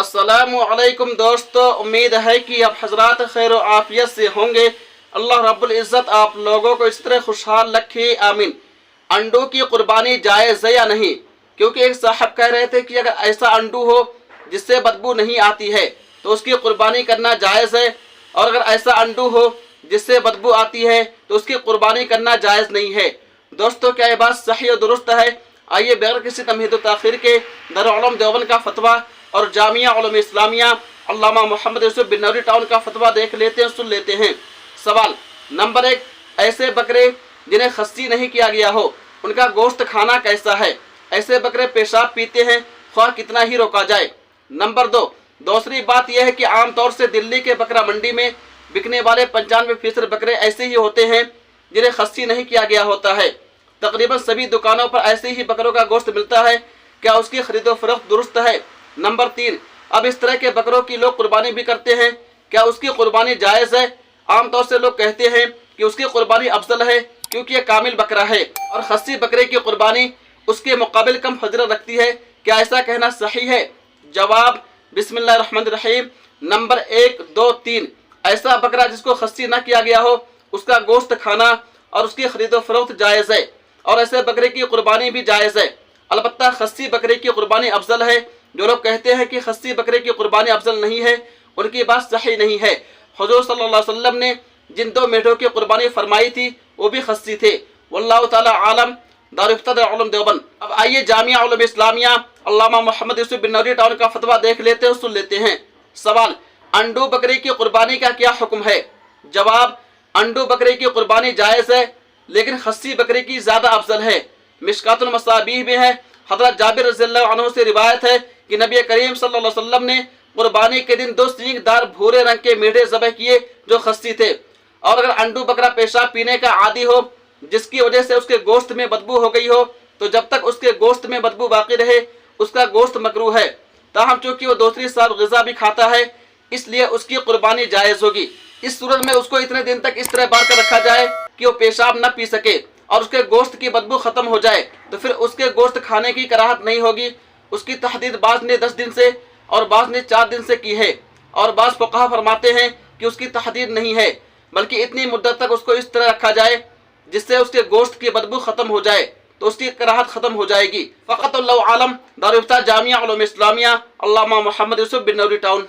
अस्सलामु अलैकुम दोस्तों, उम्मीद है कि आप हजरात खैर व आफियत से होंगे। अल्लाह रब्बुल इज़्ज़त आप लोगों को इस तरह खुशहाल रखे, आमीन। अंडों की कुर्बानी जायज़ है या नहीं? क्योंकि एक साहब कह रहे थे कि अगर ऐसा अंडू हो जिससे बदबू नहीं आती है तो उसकी कुर्बानी करना जायज़ है, और अगर ऐसा अंडू हो जिससे बदबू आती है तो उसकी कुर्बानी करना जायज़ नहीं है। दोस्तों, क्या ये बात सही और दुरुस्त है? आइए बगैर किसी तमहीद व ताख़ीर के दारुल उलूम देवबंद का फतवा और जामिया उलूम इस्लामिया अल्लामा मोहम्मद यूसुफ बिन्नौरी टाउन का फतवा देख लेते हैं, सुन लेते हैं। सवाल नंबर 1, ऐसे बकरे जिन्हें खस्सी नहीं किया गया हो उनका गोश्त खाना कैसा है? ऐसे बकरे पेशाब पीते हैं, ख्वाह कितना ही रोका जाए। नंबर 2, दूसरी बात यह है कि आमतौर से दिल्ली के बकरा मंडी में बिकने वाले 95% बकरे ऐसे ही होते हैं जिन्हें खस्सी नहीं किया गया होता है। तकरीबन सभी दुकानों पर ऐसे ही बकरों का गोश्त मिलता है, क्या उसकी खरीदो फरोख्त दुरुस्त है? नंबर 3, अब इस तरह के बकरों की लोग कुर्बानी भी करते हैं, क्या उसकी कुर्बानी जायज़ है? आमतौर से लोग कहते हैं कि उसकी कुर्बानी अफजल है क्योंकि यह कामिल बकरा है और खस्सी बकरे की कुर्बानी उसके मुकाबिल कम फजर रखती है, क्या ऐसा कहना सही है? जवाब बिस्मिल्लाहिर्रहमानिर्रहीम। नंबर 1, 2, 3, ऐसा बकरा जिसको खस्सी न किया गया हो उसका गोश्त खाना और उसकी खरीदो फरोख्त जायज़ है, और ऐसे बकरे की कुर्बानी भी जायज़ है। अलबत्ता खस्सी बकरे की कुर्बानी अफजल है। जो लोग कहते हैं कि खस्सी बकरे की कुर्बानी अफजल नहीं है, उनकी बात सही नहीं है। हुज़ूर सल्लल्लाहु अलैहि वसल्लम ने जिन 2 मेढ़ों की कुर्बानी फरमाई थी वो भी खस्सी थे। वल्लाहु ताला आलम। दारुल उलूम देवबंद। अब आइए जामिया उलूम इस्लामिया अल्लामा मोहम्मद यूसुफ बिन्नौरी टाउन का फतवा देख लेते हैं, सुन लेते हैं। सवाल अंडू बकरे की कुर्बानी का क्या हुक्म है? जवाब अंडू बकरे की कुर्बानी जायज़ है, लेकिन खस्सी बकरे की ज़्यादा अफजल है। मिशकातुल मसाबीह में है, हज़रत जाबिर रज़ियल्लाहु अन्हु से रिवायत है कि नबी करीम सल्लल्लाहु अलैहि वसल्लम ने कुर्बानी के दिन 2 सींगदार भूरे रंग के मेढ़े ज़बह किए जो खस्सी थे। और अगर अंडू बकरा पेशाब पीने का आदी हो जिसकी वजह से उसके गोश्त में बदबू हो गई हो तो जब तक उसके गोश्त में बदबू बाकी रहे उसका गोश्त मकरूह है। ताहम चूँकि वो दूसरी साल ग़िज़ा भी खाता है इसलिए उसकी कुर्बानी जायज़ होगी। इस सूरत में उसको इतने दिन तक इस तरह बार कर रखा जाए कि वो पेशाब न पी सके और उसके गोश्त की बदबू ख़त्म हो जाए, तो फिर उसके गोश्त खाने की कराहत नहीं होगी। उसकी तहदीद बाज़ ने 10 दिन से और बाज़ ने 4 दिन से की है, और बाज़ फ़ुक़हा फरमाते हैं कि उसकी तहदीद नहीं है, बल्कि इतनी मुद्दत तक उसको इस तरह रखा जाए जिससे उसके गोश्त की बदबू ख़त्म हो जाए तो उसकी कराहत ख़त्म हो जाएगी। फ़क़त अल्लाहु आलम। दारुल उलूम जामिया उलूम इस्लामिया अल्लामा मोहम्मद यूसुफ बिन्नौरी टाउन।